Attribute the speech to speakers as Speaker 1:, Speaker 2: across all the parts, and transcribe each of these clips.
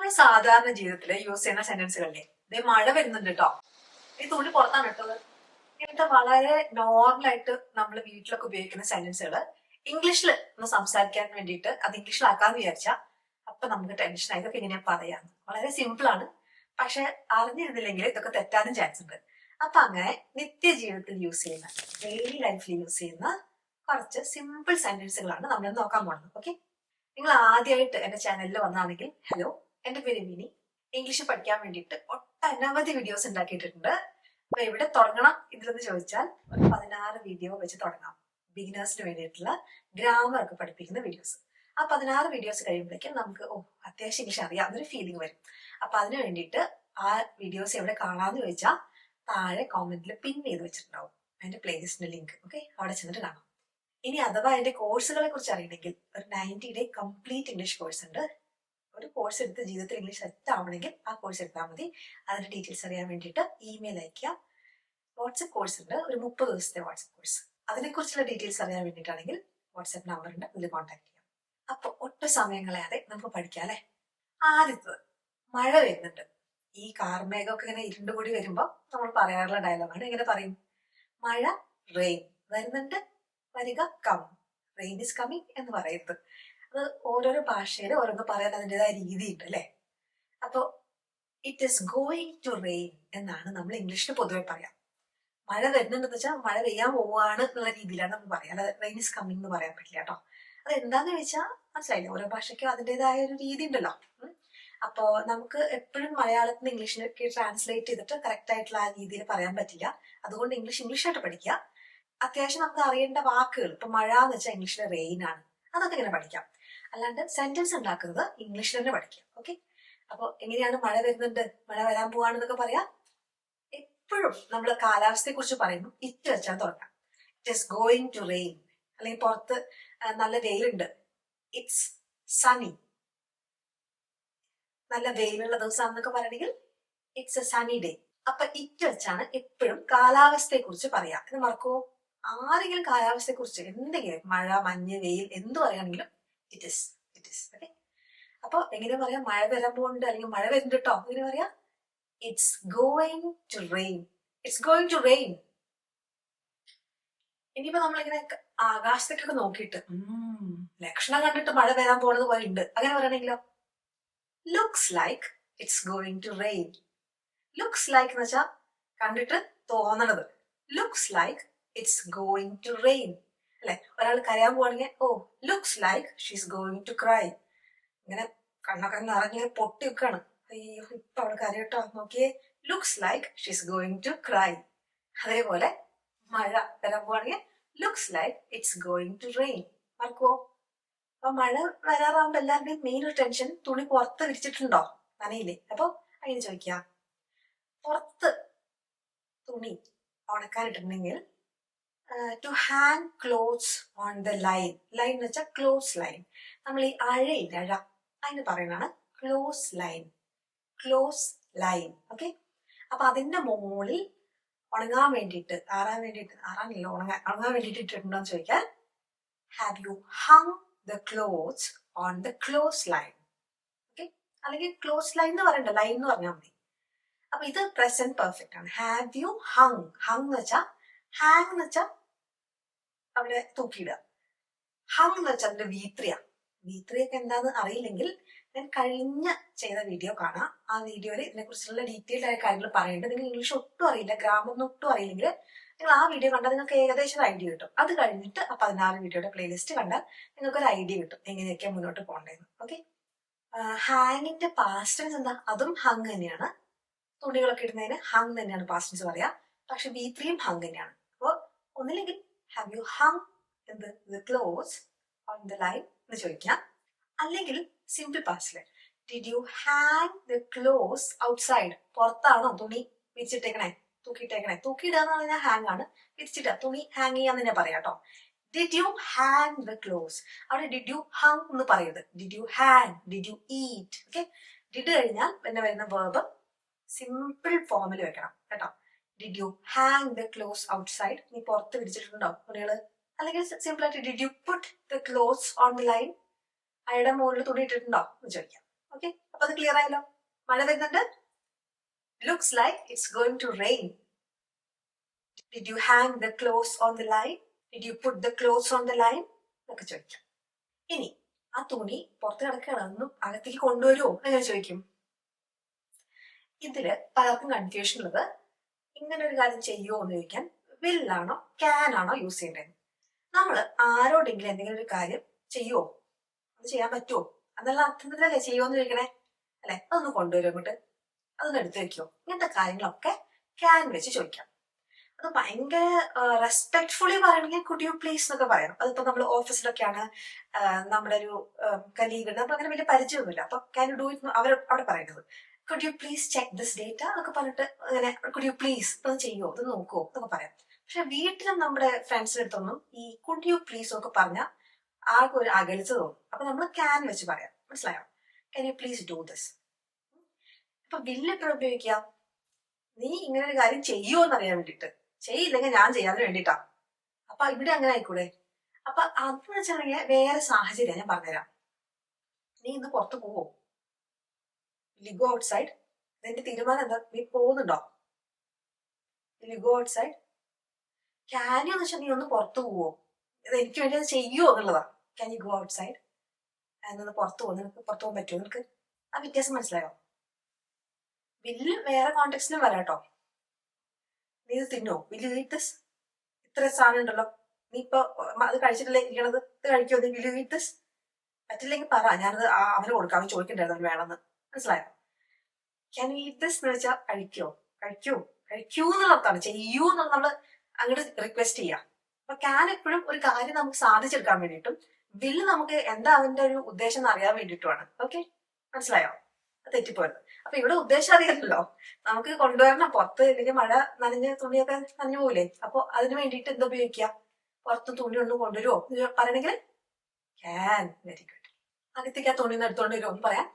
Speaker 1: നമ്മുടെ സാധാരണ ജീവിതത്തിൽ യൂസ് ചെയ്യുന്ന സെന്റൻസുകളിലെ ഇതേ മഴ വരുന്നുണ്ട് കേട്ടോ, ഈ തുണി പുറത്താണ് ഇട്ടത്. ഇങ്ങനത്തെ വളരെ നോർമലായിട്ട് നമ്മൾ വീട്ടിലൊക്കെ ഉപയോഗിക്കുന്ന സെന്റൻസുകൾ ഇംഗ്ലീഷിൽ ഒന്ന് സംസാരിക്കാൻ വേണ്ടിയിട്ട് അത് ഇംഗ്ലീഷിലാക്കാന്ന് വിചാരിച്ചാൽ അപ്പൊ നമുക്ക് ടെൻഷനായി. ഇതൊക്കെ എങ്ങനെയാ പറയാന്ന് വളരെ സിമ്പിൾ ആണ്, പക്ഷെ അറിഞ്ഞിരുന്നില്ലെങ്കിൽ ഇതൊക്കെ തെറ്റാനും ചാൻസ് ഉണ്ട്. അപ്പൊ അങ്ങനെ നിത്യജീവിതത്തിൽ യൂസ് ചെയ്യുന്ന, ഡെയിലി ലൈഫിൽ യൂസ് ചെയ്യുന്ന കുറച്ച് സിമ്പിൾ സെന്റൻസുകളാണ് നമ്മൾ നോക്കാൻ പോകുന്നത്. ഓക്കെ, നിങ്ങൾ ആദ്യമായിട്ട് എന്റെ ചാനലിൽ വന്നാണെങ്കിൽ ഹലോ, എന്റെ പേര് മിനി. ഇംഗ്ലീഷ് പഠിക്കാൻ വേണ്ടിയിട്ട് ഒട്ടനവധി വീഡിയോസ് ഉണ്ടാക്കിയിട്ടുണ്ട്. അപ്പൊ എവിടെ തുടങ്ങണം ഇതിലെന്ന് ചോദിച്ചാൽ ഒരു 16 വീഡിയോ വെച്ച് തുടങ്ങാം. ബിഗിനേഴ്സിന് വേണ്ടിയിട്ടുള്ള ഗ്രാമർ ഒക്കെ പഠിപ്പിക്കുന്ന വീഡിയോസ്. ആ 16 വീഡിയോസ് കഴിയുമ്പോഴേക്കും നമുക്ക് അത്യാവശ്യം ഇംഗ്ലീഷ് അറിയാവുന്നൊരു ഫീലിംഗ് വരും. അപ്പൊ അതിന് വേണ്ടിയിട്ട് ആ വീഡിയോസ് എവിടെ കാണാന്ന് ചോദിച്ചാൽ താഴെ കോമെന്റിൽ പിൻ ചെയ്ത് വെച്ചിട്ടുണ്ടാവും അതിന്റെ പ്ലേലിസ്റ്റിന്റെ ലിങ്ക്. ഓക്കെ, അവിടെ ചെന്നിട്ട് കാണാം. ഇനി അഥവാ അതിന്റെ കോഴ്സുകളെ കുറിച്ച് അറിയണമെങ്കിൽ ഒരു 90 ഡേ കംപ്ലീറ്റ് ഇംഗ്ലീഷ് കോഴ്സ് ഉണ്ട്. ഒരു കോഴ്സ് എടുത്ത് ജീവിതത്തിൽ ഇംഗ്ലീഷ് സെറ്റ് ആവണമെങ്കിൽ ആ കോഴ്സ് എടുത്താൽ മതി. അതിന്റെ ഡീറ്റെയിൽസ് അറിയാൻ വേണ്ടിയിട്ട് ഇമെയിൽ അയക്കുക. വാട്സപ്പ് കോഴ്സ് ഉണ്ട്, ഒരു 30 ദിവസത്തെ വാട്സപ്പ് കോഴ്സ്. അതിനെക്കുറിച്ചുള്ള ഡീറ്റെയിൽസ് അറിയാൻ വേണ്ടിയിട്ടാണെങ്കിൽ വാട്സപ്പ് നമ്പർ ഉണ്ട്, അതിൽ കോൺടാക്ട് ചെയ്യാം. അപ്പൊ ഒട്ടും സമയം കളയാതെ നമുക്ക് പഠിക്കാം അല്ലെ. ആദ്യത്തത്, മഴ വരുന്നുണ്ട്. ഈ കാർമേഘമൊക്കെ ഇങ്ങനെ ഇരുണ്ടുകൂടി വരുമ്പോ നമ്മൾ പറയാറുള്ള ഡയലോഗാണ്. എങ്ങനെ പറയും? മഴ, റെയിൻ വരുന്നുണ്ട്, വരിക, കം. റെയിൻ ഇസ് കമ്മിങ് എന്ന് പറയരുത്. അത് ഓരോരോ ഭാഷയിൽ ഓരോന്ന് പറയാൻ അതിൻ്റെതായ രീതി ഉണ്ട് അല്ലെ. അപ്പോ it is going to rain എന്നാണ് നമ്മൾ ഇംഗ്ലീഷിൽ പൊതുവെ പറയാം. മഴ വരുന്നുണ്ടെന്ന് വെച്ചാൽ മഴ പെയ്യാൻ പോവാണ് എന്നുള്ള രീതിയിലാണ് നമ്മൾ പറയാം. അല്ലാതെ റെയിൻ ഇസ് കമ്മിങ് എന്ന് പറയാൻ പറ്റില്ല കേട്ടോ. അത് എന്താന്ന് ചോദിച്ചാൽ മനസ്സിലായില്ലേ, ഓരോ ഭാഷയ്ക്കും അതിൻ്റെതായ ഒരു രീതി ഉണ്ടല്ലോ. അപ്പോ നമുക്ക് എപ്പോഴും മലയാളത്തിൽ നിന്ന് ഇംഗ്ലീഷിലേക്ക് ട്രാൻസ്ലേറ്റ് ചെയ്തിട്ട് കറക്റ്റ് ആയിട്ടുള്ള ആ രീതിയിൽ പറയാൻ പറ്റില്ല. അതുകൊണ്ട് ഇംഗ്ലീഷായിട്ട് പഠിക്കുക. അത്യാവശ്യം നമുക്ക് അറിയേണ്ട വാക്കുകൾ, ഇപ്പൊ മഴ എന്ന് വെച്ചാൽ ഇംഗ്ലീഷിലെ റെയിൻ ആണ്, അതൊക്കെ ഇങ്ങനെ പഠിക്കാം. അല്ലാണ്ട് സെന്റൻസ് ഉണ്ടാക്കുന്നത് ഇംഗ്ലീഷിൽ തന്നെ പഠിക്കാം. ഓക്കെ, അപ്പൊ എങ്ങനെയാണ് മഴ വരുന്നുണ്ട്, മഴ വരാൻ പോവാണെന്നൊക്കെ പറയാം. എപ്പോഴും നമ്മൾ കാലാവസ്ഥയെ കുറിച്ച് പറയുമ്പോൾ ഇറ്റ് വെച്ചാൽ തുടങ്ങാം. It is going to rain. അല്ലെങ്കിൽ പുറത്ത് നല്ല വെയിലുണ്ട്, ഇറ്റ്സ് സണി. നല്ല വെയിലുള്ള ദിവസം എന്നൊക്കെ പറയണമെങ്കിൽ ഇറ്റ്സ് എ സണി ഡേ. അപ്പൊ ഇറ്റ് വെച്ചാണ് എപ്പോഴും കാലാവസ്ഥയെ കുറിച്ച് പറയാം. ഇത് മറക്കുമോ? ആരെങ്കിലും കാലാവസ്ഥയെ കുറിച്ച് എന്തെങ്കിലും മഴ, മഞ്ഞ്, വെയിൽ എന്ത് പറയുകയാണെങ്കിലും ഇറ്റ് ഇസ്. ഓക്കെ, അപ്പൊ എങ്ങനെ പറയാം? മഴ വരാൻ പോകുന്നുണ്ട് അല്ലെങ്കിൽ മഴ വരുന്നുണ്ട് കേട്ടോ, എങ്ങനെ പറയാം? It's going to rain. It's going to rain. ഇനിയിപ്പോ നമ്മളിങ്ങനെ ആകാശത്തേക്കൊക്കെ നോക്കിയിട്ട് ലക്ഷണം കണ്ടിട്ട് മഴ വരാൻ പോണത് പോലെ ഉണ്ട്, അങ്ങനെ പറയണെങ്കിലോ? Looks like it's going to rain. Looks like എന്ന് വെച്ചാൽ കണ്ടിട്ട് തോന്നണത്. Looks like it's going to rain അല്ലെ. ഒരാൾ കരയാൻ പോവാണെങ്കിൽ looks like she's going to cry. ഇങ്ങനെ കണ്ണൊക്കെ നിറഞ്ഞിങ്ങനെ പൊട്ടി വെക്കാണ്, അയ്യോ ഇപ്പൊ അവൾ കരയട്ടോ, നോക്കിയേ, looks like she's going to cry. അതേപോലെ മഴ വരാൻ പോവാണെങ്കിൽ looks like it's going to rain. മറക്കുവോ? അപ്പൊ മഴ വരാറാവുമ്പോ എല്ലാവരുടെയും മെയിൻ ഒരു ടെൻഷൻ, തുണി പുറത്ത് വിരിച്ചിട്ടുണ്ടോ, നനയില്ലേ? അപ്പൊ അതിന് ചോദിക്കാം, പുറത്ത് തുണി ഉണക്കാനിട്ടുണ്ടെങ്കിൽ to hang clothes on the line. Line എന്ന് വെച്ചാൽ ക്ലോസ് ലൈൻ. നമ്മൾ ഈ അഴയില്ല, അഴ, അതിന് പറയുന്നതാണ് close line. Close line. Okay, അപ്പൊ അതിന്റെ മുകളിൽ ഉണങ്ങാൻ വേണ്ടിയിട്ട്, ഉണങ്ങാൻ വേണ്ടിയിട്ട് ഇട്ടിട്ടുണ്ടോന്ന് ചോദിക്കാൻ have you hung the clothes on the close line. Okay, അല്ലെങ്കിൽ ക്ലോസ് ലൈൻ എന്ന് പറയണ്ട, ലൈൻ എന്ന് പറഞ്ഞാൽ മതി. അപ്പൊ ഇത് പ്രസന്റ് പെർഫെക്റ്റ് ആണ്. Have you hung. ഹങ് എന്ന് വെച്ചാൽ, ഹാങ് എന്ന് വെച്ചാൽ അവിടെ തൂക്കിയിടുക. ഹങ് എന്ന് വെച്ചാൽ അതിന്റെ വീത്രിയൊക്കെ എന്താന്ന് അറിയില്ലെങ്കിൽ ഞാൻ കഴിഞ്ഞ ചെയ്ത വീഡിയോ കാണാം. ആ വീഡിയോയിൽ ഇതിനെ കുറിച്ചുള്ള ഡീറ്റെയിൽഡ് ആയ കാര്യങ്ങൾ പറയുന്നുണ്ട്. നിങ്ങൾ ഇംഗ്ലീഷ് ഒട്ടും അറിയില്ല, ഗ്രാമർ ഒട്ടും അറിയില്ലെങ്കിൽ നിങ്ങൾ ആ വീഡിയോ കണ്ടാൽ നിങ്ങൾക്ക് ഏകദേശം ഒരു ഐഡിയ കിട്ടും. അത് കഴിഞ്ഞിട്ട് ആ 16 വീഡിയോയുടെ പ്ലേലിസ്റ്റ് കണ്ടാൽ നിങ്ങൾക്ക് ഒരു ഐഡിയ കിട്ടും എങ്ങനെയൊക്കെയാണ് മുന്നോട്ട് പോകേണ്ടതെന്ന്. ഓക്കെ, ഹാങ്ങിന്റെ പാസ്റ്റ് ടെൻസ് എന്താ? അതും ഹങ് തന്നെയാണ്. തുണികളൊക്കെ ഇടുന്നതിന് ഹങ് തന്നെയാണ് പാസ്റ്റ് ടെൻസ് പറയാ. പക്ഷെ V3യും ഹങ് തന്നെയാണ്. അപ്പോൾ ഒന്നില്ലെങ്കിൽ have you hung the clothes on the line എന്ന് ചോദിക്കാം. അല്ലെങ്കിൽ സിമ്പിൾ പാസ്റ്റില് did you hang the clothes outside. പുറത്താണോ തുണി വിരിച്ചിട്ടേക്കണേ, തൂക്കിയിട്ടേക്കണേ? തൂക്കിയിടുക എന്ന് പറഞ്ഞാൽ ഹാങ് ആണ്, വിരിച്ചിടുക, തുണി ഹാങ് ചെയ്യാന്ന് തന്നെ പറയാം കേട്ടോ. Did you hang the clothes, അവിടെ ഡിഡ് യു ഹങ് എന്ന് പറയരുത്. Did you hang, did you eat. Okay, did കഴിഞ്ഞാൽ പിന്നെ വരുന്ന വേർബ് സിമ്പിൾ ഫോമിൽ വെക്കണം കേട്ടോ. Did you hang the clothes outside, നീ പുറത്ത് വിരിച്ചിട്ടുണ്ടോ തുണികള്? അല്ലെങ്കിൽ സിമ്പിൾ ആയിട്ട് did you put the clothes on the line, അയാളുടെ മുകളിൽ തുണി ഇട്ടിട്ടുണ്ടോ എന്ന് ചോദിക്കാം. ഓക്കെ, അപ്പൊ അത് ക്ലിയർ ആയല്ലോ. മഴ വരുന്നുണ്ട്. Looks like it's going to rain. Did you hang the clothes on the line? Did you put the clothes on the line എന്നൊക്കെ ചോദിക്കാം. ഇനി ആ തുണി പുറത്ത് കിടക്കുകയാണ്, ഒന്നും അകത്തേക്ക് കൊണ്ടുവരുമോ അങ്ങനെ ചോദിക്കും. ഇതില് പലർക്കും കൺഫ്യൂഷൻ ഉള്ളത്, ഇങ്ങനെ ഒരു കാര്യം ചെയ്യുമോ എന്ന് ചോദിക്കാൻ വില്ലാണോ ക്യാൻ ആണോ യൂസ് ചെയ്യേണ്ടത്. നമ്മൾ ആരോടെങ്കിലും എന്തെങ്കിലും ഒരു കാര്യം ചെയ്യുമോ, അത് ചെയ്യാൻ പറ്റുമോ എന്നുള്ള അർത്ഥത്തിലല്ലേ ചെയ്യുമോന്ന് ചോദിക്കണേ അല്ലെ. അതൊന്ന് കൊണ്ടുവരും അങ്ങോട്ട്, അതൊന്ന് എടുത്തു വെക്കുമോ, ഇങ്ങനത്തെ കാര്യങ്ങളൊക്കെ ക്യാൻ വെച്ച് ചോദിക്കാം. അത് ഭയങ്കര റെസ്പെക്ട്ഫുള്ളി പറയണമെങ്കിൽ കുഡ് യു പ്ലീസ് എന്നൊക്കെ പറയണം. അതിപ്പോ നമ്മൾ ഓഫീസിലൊക്കെയാണ്, നമ്മുടെ ഒരു കലീഗ് ഉണ്ട്, അപ്പൊ അങ്ങനെ വലിയ പരിചയമൊന്നുമില്ല, അപ്പൊ ക്യാൻ യു ഡു ഇറ്റ് അവർ അവിടെ പറയുന്നത്. Could you please check this data എന്നൊക്കെ പറഞ്ഞിട്ട് അങ്ങനെ കുഡ് യു പ്ലീസ് ഇതൊന്ന് ചെയ്യുമോ, ഇത് നോക്കുമോ എന്നൊക്കെ പറയാം. പക്ഷെ വീട്ടിലും നമ്മുടെ ഫ്രണ്ട്സിന്റെ അടുത്തൊന്നും ഈ കുഡ് യു പ്ലീസ് ഒക്കെ പറഞ്ഞാൽ ആകെ ഒരു അകലിച്ച് തോന്നും. അപ്പൊ നമ്മൾ ക്യാൻ വെച്ച് പറയാം, മനസ്സിലായോ? Can you please do this. അപ്പൊ വില്ല് എപ്പോഴും ഉപയോഗിക്കാം, നീ ഇങ്ങനെ ഒരു കാര്യം ചെയ്യുമോ എന്നറിയാൻ വേണ്ടിയിട്ട്, ചെയ്യില്ലെങ്കിൽ ഞാൻ ചെയ്യാൻ വേണ്ടിയിട്ടാ. അപ്പൊ ഇവിടെ അങ്ങനെ ആയിക്കൂടെ? അപ്പൊ അതെന്ന് വെച്ചിട്ടുണ്ടെങ്കിൽ വേറെ സാഹചര്യം ഞാൻ പറഞ്ഞുതരാം. നീ ഇന്ന് പുറത്ത് പോവോ? Will you go out side? നിന്റെ തീരുമാനം എന്താ, നീ പോകുന്നുണ്ടോ? Will you go out side? Can you എന്ന് വെച്ചാൽ നീ ഒന്ന് പുറത്തു പോവോ, ഇത് എനിക്ക് വേണ്ടി അത് ചെയ്യുമോ എന്നുള്ളതാ. Can you go outside? എന്നൊന്ന് പുറത്തു പോകും, നിനക്ക് പുറത്തു പോകാൻ പറ്റുമോ? നിനക്ക് ആ വ്യത്യാസം മനസ്സിലായോ? വില്ല് വേറെ കോണ്ടെക്സ്റ്റിലും വരാട്ടോ. നീ ഇത് തിന്നോ? Will you eat this? ഇത്ര സാധനം ഉണ്ടല്ലോ, നീ ഇപ്പൊ അത് കഴിച്ചിട്ടല്ലേ ഇരിക്കണത്, ഇത് കഴിക്കോ? നീ വിൽ യു ഈറ്റ് ദിസ്? പറ്റില്ലെങ്കിൽ പറ, ഞാനത് അവന് കൊടുക്കാം, അവൻ ചോദിക്കണ്ടായിരുന്നു അവന് വേണമെന്ന്. മനസ്സിലായോ? ക്യാൻ യു ഈറ്റ് ദിസ് എന്ന് വെച്ചാൽ കഴിക്കോ, കഴിക്കൂ, കഴിക്കൂ എന്നുള്ള അർത്ഥമാണ്. ചെയ്യൂ എന്നുള്ള നമ്മള് അങ്ങോട്ട് റിക്വസ്റ്റ് ചെയ്യാം. അപ്പൊ ക്യാൻ എപ്പോഴും ഒരു കാര്യം നമുക്ക് സാധിച്ചെടുക്കാൻ വേണ്ടിയിട്ടും വില്ല് നമുക്ക് എന്താ അവന്റെ ഒരു ഉദ്ദേശം എന്ന് അറിയാൻ വേണ്ടിയിട്ടുമാണ്. ഓക്കെ, മനസ്സിലായോ? അത് തെറ്റിപ്പോയത്. അപ്പൊ ഇവിടെ ഉദ്ദേശം അറിയാമല്ലോ, നമുക്ക് കൊണ്ടുവരണം പുറത്ത്, ഇല്ലെങ്കിൽ മഴ നനഞ്ഞ് തുണിയൊക്കെ നനഞ്ഞു പോകില്ലേ. അപ്പൊ അതിന് വേണ്ടിയിട്ട് എന്താ ഉപയോഗിക്കുക, പുറത്ത് തുണി ഒന്നും കൊണ്ടുവരുമോ പറയണെങ്കിൽ ക്യാൻ. Very good. അകത്തേക്ക് ആ തുണി ഒന്ന് എടുത്തോണ്ട് വരുമോ എന്ന് പറയാം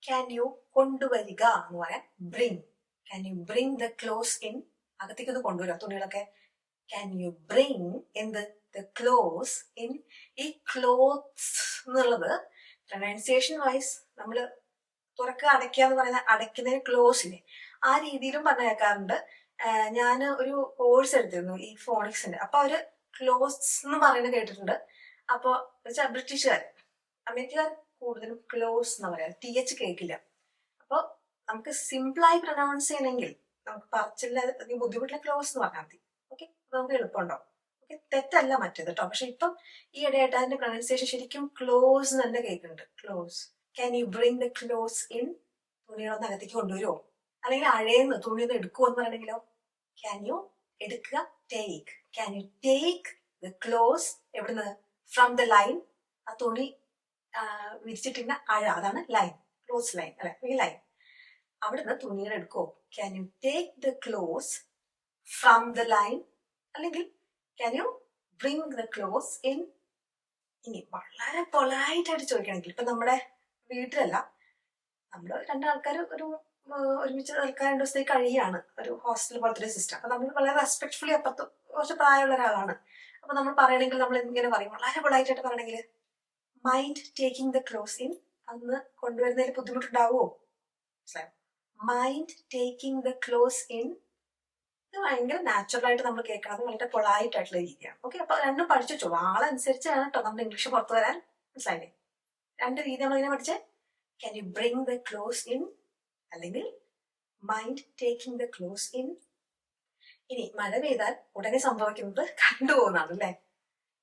Speaker 1: ക്യാൻ യു. കൊണ്ടുവരിക എന്ന് പറയാം bring. Can you bring the clothes in? അകത്തേക്ക് ഒന്ന് കൊണ്ടുവരുക തുണികളൊക്കെ. ക്യാൻ യു ബ്രിങ് എന്ത്, ദ ക്ലോസ് ഇൻ. ഈ ക്ലോത്ത്സ് എന്നുള്ളത് പ്രൊനൗൺസിയേഷൻ വൈസ് നമ്മള് തുറക്കുക അടയ്ക്കുക എന്ന് പറയുന്ന അടയ്ക്കുന്നതിന് ക്ലോസ് ഇല്ലേ, ആ രീതിയിലും പറഞ്ഞു കേൾക്കാറുണ്ട്. ഞാൻ ഒരു കോഴ്സ് എടുത്തിരുന്നു ഈ ഫോണിക്സിന്റെ, അപ്പൊ അവര് ക്ലോസ് എന്ന് പറയുന്നത് കേട്ടിട്ടുണ്ട്. അപ്പൊ വെച്ചാൽ ബ്രിട്ടീഷുകാർ, അമേരിക്കക്കാർ കൂടുതലും ക്ലോസ് എന്ന് പറയാം, ടി എച്ച് കേൾക്കില്ല. അപ്പൊ നമുക്ക് സിമ്പിളായി പ്രൊനൗൺസ് ചെയ്യണമെങ്കിൽ നമുക്ക് പറച്ചില്ല ബുദ്ധിമുട്ടില്ല ക്ലോസ് എന്ന് പറഞ്ഞാൽ മതി. ഓക്കെ, നമുക്ക് എളുപ്പമുണ്ടാവും. ഓക്കെ, തെറ്റല്ല മറ്റേത് കേട്ടോ. പക്ഷെ ഇപ്പം ഈ ഇടയായിട്ട് അതിന്റെ പ്രൊനൗൺസിയേഷൻ ശരിക്കും ക്ലോസ് തന്നെ കേൾക്കുന്നുണ്ട്. Clothes. Can you bring the clothes in? തുണികളൊന്ന് അകത്തേക്ക് കൊണ്ടുവരുമോ? അല്ലെങ്കിൽ അഴയെന്ന് തുണിയൊന്ന് എടുക്കുമോ എന്ന് പറയണെങ്കിലോ ക്യാൻ യു എടുക്കുക, take. Can you take the clothes എവിടുന്ന്? From the line. ആ തുണി വിരിച്ചിട്ടിരുന്ന അഴ, അതാണ് ലൈൻ, ക്ലോസ് ലൈൻ അല്ലെ, ഈ ലൈൻ. അവിടുന്ന് തുണികൾ എടുക്കുമോ? Can you take the clothes from the line? അല്ലെങ്കിൽ can you bring the clothes in? ഇനി വളരെ പൊളൈറ്റ് ആയിട്ട് ചോദിക്കണമെങ്കിൽ, ഇപ്പൊ നമ്മുടെ വീട്ടിലല്ല, നമ്മള് രണ്ടാൾക്കാർ ഒരു ഒരുമിച്ച് നിൽക്കാൻ 2 ദിവസത്തേക്ക് കഴിയാണ്, ഒരു ഹോസ്റ്റൽ പോലത്തെ ഒരു സിസ്റ്റം. അപ്പൊ നമ്മൾ വളരെ റെസ്പെക്ട്ഫുള്ളി, അപ്പുറത്ത് കുറച്ച് പ്രായമുള്ള ഒരാളാണ്. അപ്പൊ നമ്മൾ പറയണമെങ്കിൽ നമ്മൾ ഇങ്ങനെ പറയും, വളരെ പൊളൈറ്റ് ആയിട്ട് പറയണമെങ്കിൽ mind taking the clothes in. അന്ന് കൊണ്ടുവരുന്നതിൽ ബുദ്ധിമുട്ടുണ്ടാവുമോ? Mind taking the clothes in. ഇത് ഭയങ്കര നാച്ചുറൽ ആയിട്ട് നമ്മൾ കേൾക്കണം, വളരെ പൊളൈറ്റ് ആയിട്ടുള്ള രീതിയാണ്. ഓക്കെ, അപ്പൊ രണ്ടും പഠിച്ചു വെച്ചോളൂ. ആളനുസരിച്ചാണ് കേട്ടോ നമ്മുടെ ഇംഗ്ലീഷ് പുറത്തു വരാൻ. മനസ്സിലായില്ലേ? 2 രീതി നമ്മൾ ഇങ്ങനെ പഠിച്ചേ. Can you bring the clothes in, അല്ലെങ്കിൽ mind taking the clothes in. ഇനി മഴ പെയ്താൽ ഉടനെ സംഭവിക്കുന്നത് കറണ്ട് പോകുന്നതാണ് അല്ലേ.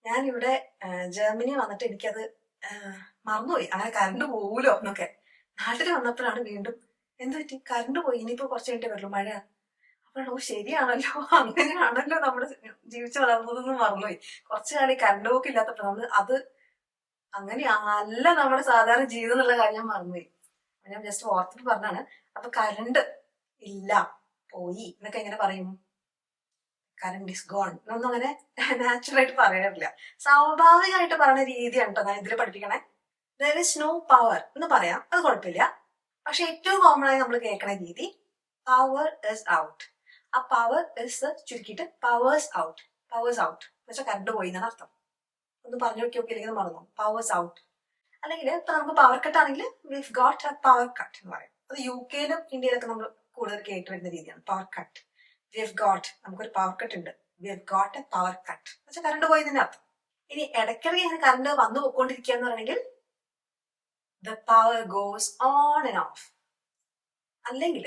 Speaker 1: ഞാനിവിടെ ജർമ്മനി വന്നിട്ട് എനിക്കത് മറന്നുപോയി, അങ്ങനെ കറണ്ട് പോകൂലോ എന്നൊക്കെ. നാട്ടിൽ വന്നപ്പോഴാണ് വീണ്ടും എന്ത് പറ്റി, കറണ്ട് പോയി, ഇനിയിപ്പോ കുറച്ച് കഴിഞ്ഞിട്ടേ വരുള്ളൂ മഴ. അപ്പോഴാണ് ശരിയാണല്ലോ, അങ്ങനെയാണല്ലോ നമ്മൾ ജീവിച്ചു വളർന്നതെന്ന് മറന്നുപോയി. കുറച്ചു കാലം കറണ്ട് പോക്ക് ഇല്ലാത്തപ്പോൾ നമ്മൾ അത് അങ്ങനെയല്ല നമ്മുടെ സാധാരണ ജീവിതം എന്നുള്ള കാര്യം മറന്നുപോയി. ഞാൻ ജസ്റ്റ് ഓർത്തിട്ട് പറഞ്ഞാണ്. അപ്പൊ കറണ്ട് ഇല്ല, പോയി എന്നൊക്കെ എങ്ങനെ പറയും? കറണ്ട് ഇസ് ഗോൺ എന്നൊന്നും അങ്ങനെ നാച്ചുറൽ ആയിട്ട് പറയാറില്ല. സ്വാഭാവികമായിട്ട് പറയുന്ന രീതിയാണ് കേട്ടോ ഞാൻ ഇതിൽ പഠിപ്പിക്കണേ. ദർ ഇസ് നോ പവർ എന്ന് പറയാം, അത് കുഴപ്പമില്ല. പക്ഷെ ഏറ്റവും കോമൺ ആയി നമ്മൾ കേൾക്കണ രീതി പവർ ഇസ് ഔട്ട്. ആ പവർ ഇസ് ചുരുക്കിയിട്ട് പവേഴ്സ് ഔട്ട്. പവേഴ്സ് ഔട്ട് എന്ന് വെച്ചാൽ കറണ്ട് പോയി എന്നാണ് അർത്ഥം. ഒന്ന് പറഞ്ഞു നോക്കി നോക്കിയില്ലെങ്കിൽ മറന്നു. Powers out. അല്ലെങ്കിൽ ഇപ്പൊ നമുക്ക് പവർ കട്ട് ആണെങ്കിൽ Viv got A power cut എന്ന് പറയും. അത് UK-ലും ഇന്ത്യയിലൊക്കെ നമ്മൾ കൂടുതൽ കേട്ട് വരുന്ന രീതിയാണ് പവർ കട്ട്. വിവ് ഗോട്ട്, നമുക്കൊരു പവർ കട്ട് ഉണ്ട്, Viv got A power cut എന്ന് വെച്ചാൽ കറണ്ട് പോയതിന്റെ അർത്ഥം. ഇനി ഇടയ്ക്കിടയ്ക്ക് ഇങ്ങനെ കറണ്ട് വന്നു പോയിക്കൊണ്ടിരിക്കുക എന്ന് പറയണമെങ്കിൽ the power goes on and off. അല്ലെങ്കിൽ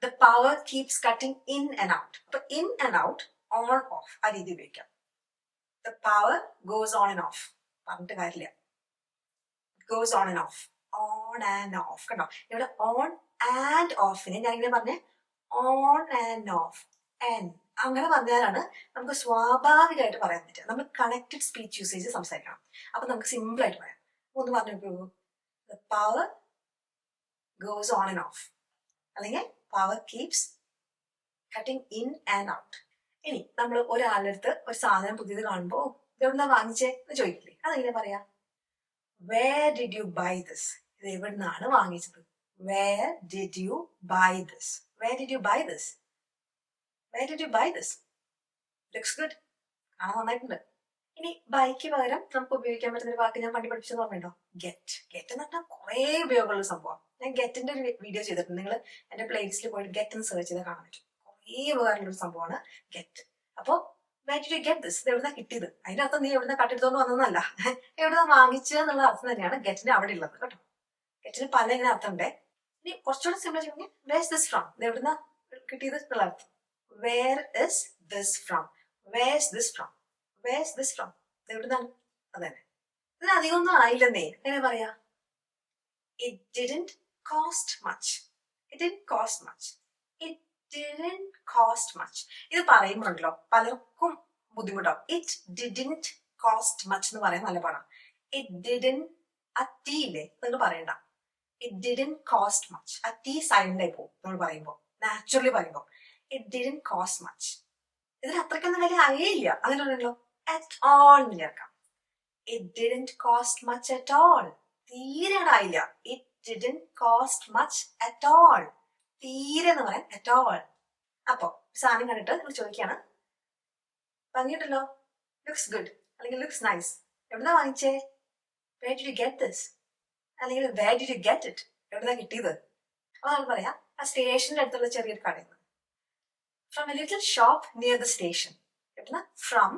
Speaker 1: the power keeps cutting in and out. അപ്പൊ in and out, on off ആ രീതി ഉപയോഗിക്കാം. the power goes on and off പറഞ്ഞിട്ട് കാര്യമില്ല. goes on and off, on and off. കണ്ടോ ഇവിടെ on and offനെ ഞാൻ ഇങ്ങനെ പറഞ്ഞേ on and off and അങ്ങനെ പറഞ്ഞാലാണ് നമുക്ക് സ്വാഭാവികമായിട്ട് പറയാൻ പറ്റുക. നമ്മൾ കണക്റ്റഡ് സ്പീച്ച് യൂസേജ് സംസാരിക്കണം. അപ്പൊ നമുക്ക് സിമ്പിൾ ആയിട്ട് പറയാം. ഒന്ന് പറഞ്ഞു നോക്കൂ, the power goes on and off, അല്ലെങ്കിൽ power keeps cutting in and out. ഇനി നമ്മൾ ഒരാളുടെ അടുത്ത് ഒരു സാധനം പുതിയത് കാണുമ്പോൾ ഇതെവിടുന്നാ വാങ്ങിച്ചേ എന്ന് ചോദിക്കില്ലേ, അതെങ്ങനെ പറയാ? Where did you buy this? ഇത് എവിടുന്നാണ് വാങ്ങിച്ചത്? Where did you buy this? Where did you buy this? Where did you buy this? Looks good. കാണാൻ നന്നായിട്ടുണ്ട്. ഇനി ബൈക്ക് പകരം നമുക്ക് ഉപയോഗിക്കാൻ പറ്റുന്ന ഒരു വാക്ക് ഞാൻ പണ്ട് പഠിപ്പിച്ചെന്ന് ഓർമ്മയുണ്ടോ? ഗെറ്റ്. ഗെറ്റ് എന്ന് പറഞ്ഞാൽ കുറേ ഉപയോഗമുള്ള സംഭവം. ഞാൻ ഗെറ്റിന്റെ ഒരു വീഡിയോ ചെയ്തിട്ടുണ്ട്. നിങ്ങൾ എന്റെ പ്ലേലിസ്റ്റിൽ പോയിട്ട് ഗെറ്റ് എന്ന് സെർച്ച് ചെയ്താൽ കാണാൻ പറ്റും. കുറേ ഉപകാരമുള്ള ഒരു സംഭവമാണ് ഗെറ്റ്. അപ്പോ where did you get this? ഇത് എവിടുന്ന കിട്ടിയത്? അതിന്റെ അർത്ഥം നീ എവിടുന്ന കട്ടെടുത്തോണ്ട് വന്നതല്ല, എവിടുന്ന വാങ്ങിച്ചത് എന്നുള്ള അർത്ഥം തന്നെയാണ് ഗെറ്റിന് അവിടെ ഉള്ളത് കേട്ടോ. ഗെറ്റിന് പല ഇങ്ങനെ അർത്ഥമുണ്ടേ. ഇനി കുറച്ചുകൂടെ സിമ്പിൾ ചെയ്യുമ്പോൾ where is this from? ഇത് എവിടുന്ന കിട്ടിയത് എന്നുള്ള അർത്ഥം. where is this from? where is this from? where is this from? ഇത് എവിടുന്നാണ്? അതന്നെ. ഇതിന് അധികം ഒന്നും ആയില്ലെന്നേ. എങ്ങനെ പറയാ? it didn't cost much. it didn't cost much. it didn't cost much. ഇത് പറയുമ്പോഴല്ലോ പലർക്കും ബുദ്ധിമുട്ടാവും. ഇറ്റ് ഡിഡിന്റ് കോസ്റ്റ് മച്ച് എന്ന് പറയാൻ നല്ല പാടാണ്. ഇറ്റ് ഡിഡിന്റ്, ആ ടീ ഇല്ലേ നിങ്ങൾ പറയണ്ട. ഇറ്റ് ഡിഡിന്റ് കോസ്റ്റ് മച്ച്, ആ ടീ സൈലന്റ് ആയി പോകും നമ്മൾ പറയുമ്പോൾ, നാച്ചുറലി പറയുമ്പോൾ. It didn't cost much. ഇതിന് അത്രയ്ക്കൊന്നും വില ആയില്ല. അങ്ങനെ പറയണല്ലോ അറ്റ് ഓൾ എന്ന് ചേർക്കാം. It didn't cost much at all. തീരെ ആയില്ല. It didn't cost much at all. തീരെ എന്ന് പറയാൻ അറ്റ് ഓൾ. അപ്പോ സാധനം കണ്ടിട്ട് നിങ്ങൾ ചോദിക്കാണ്, ഭംഗിയുണ്ടല്ലോ, ലുക്സ് ഗുഡ്, അല്ലെങ്കിൽ ലുക്സ് നൈസ്, എവിടുന്നാ വാങ്ങിച്ചേ? where did you get this? അല്ലെങ്കിൽ where did you get it? എവിടുന്നാ കിട്ടിയത്? അപ്പൊ നമ്മൾ പറയാം ആ സ്റ്റേഷന്റെ അടുത്തുള്ള ചെറിയൊരു കടയിൽ നിന്ന്. From a little shop near the station. എവിടുന്ന? From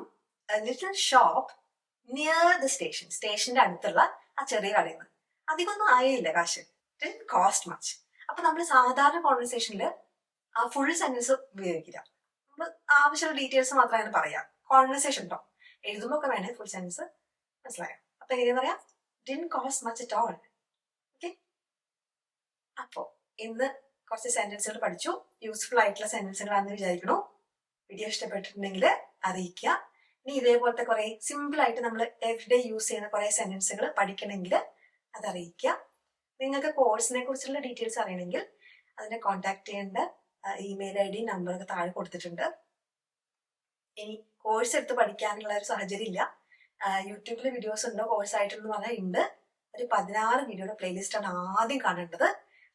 Speaker 1: a little shop near the station. സ്റ്റേഷന്റെ അടുത്തുള്ള ആ ചെറിയ കടയിൽ നിന്ന്. അധികമൊന്നും ആയില്ല കാശ്. Didn't cost much. അപ്പൊ നമ്മൾ സാധാരണ കോൺവെർസേഷനിൽ ആ ഫുൾ സെന്റൻസ് ഉപയോഗിക്കില്ല. നമ്മൾ ആവശ്യമുള്ള ഡീറ്റെയിൽസ് മാത്രം അങ്ങനെ പറയാം. കോൺവെർസേഷൻ ഉണ്ടോ എഴുതുമ്പോ ഒക്കെ വേണേ ഫുൾ സെന്റൻസ് മനസ്സിലായോ? അപ്പൊ എങ്ങനെ പറയാം? Didn't cost much at all. Okay. അപ്പോ ഇന്ന് കുറച്ച് സെന്റൻസുകൾ പഠിച്ചു. യൂസ്ഫുൾ ആയിട്ടുള്ള സെന്റൻസുകളാണെന്ന് വിചാരിക്കണു. വീഡിയോ ഇഷ്ടപ്പെട്ടിട്ടുണ്ടെങ്കിൽ അറിയിക്കുക. ഇനി ഇതേപോലത്തെ കുറെ സിമ്പിൾ ആയിട്ട് നമ്മൾ എവരിഡേ യൂസ് ചെയ്യുന്ന കുറെ സെന്റൻസുകൾ പഠിക്കണമെങ്കിൽ അതറിയിക്കുക. നിങ്ങൾക്ക് കോഴ്സിനെ കുറിച്ചുള്ള ഡീറ്റെയിൽസ് അറിയണമെങ്കിൽ അതിനെ കോൺടാക്ട് ചെയ്യേണ്ട ഇമെയിൽ ID നമ്പറൊക്കെ താഴെ കൊടുത്തിട്ടുണ്ട്. ഇനി കോഴ്സ് എടുത്ത് പഠിക്കാനുള്ള ഒരു സാഹചര്യം ഇല്ല. യൂട്യൂബിൽ വീഡിയോസ് ഉണ്ടോ കോഴ്സ് ആയിട്ടെന്ന് പറഞ്ഞാൽ ഉണ്ട്. ഒരു 16 വീഡിയോയുടെ പ്ലേലിസ്റ്റ് ആണ് ആദ്യം കാണേണ്ടത്.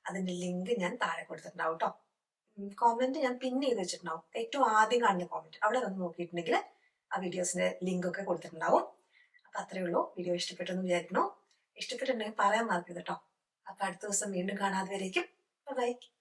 Speaker 1: അതിന്റെ ലിങ്ക് ഞാൻ താഴെ കൊടുത്തിട്ടുണ്ടാവും കേട്ടോ. കോമെന്റ് ഞാൻ പിൻ ചെയ്ത് വെച്ചിട്ടുണ്ടാവും. ഏറ്റവും ആദ്യം കാണുന്ന കോമെന്റ് അവിടെ വന്ന് നോക്കിയിട്ടുണ്ടെങ്കിൽ ആ വീഡിയോസിന്റെ ലിങ്ക് ഒക്കെ കൊടുത്തിട്ടുണ്ടാവും. അപ്പൊ അത്രയേ ഉള്ളൂ. വീഡിയോ ഇഷ്ടപ്പെട്ടെന്ന് വിചാരിക്കണോ? ഇഷ്ടപ്പെട്ടിട്ടുണ്ടെങ്കിൽ പറയാൻ മറക്കരുത് കേട്ടോ. അപ്പൊ അടുത്ത ദിവസം വീണ്ടും കാണാതെ വരേക്കും. ബൈ.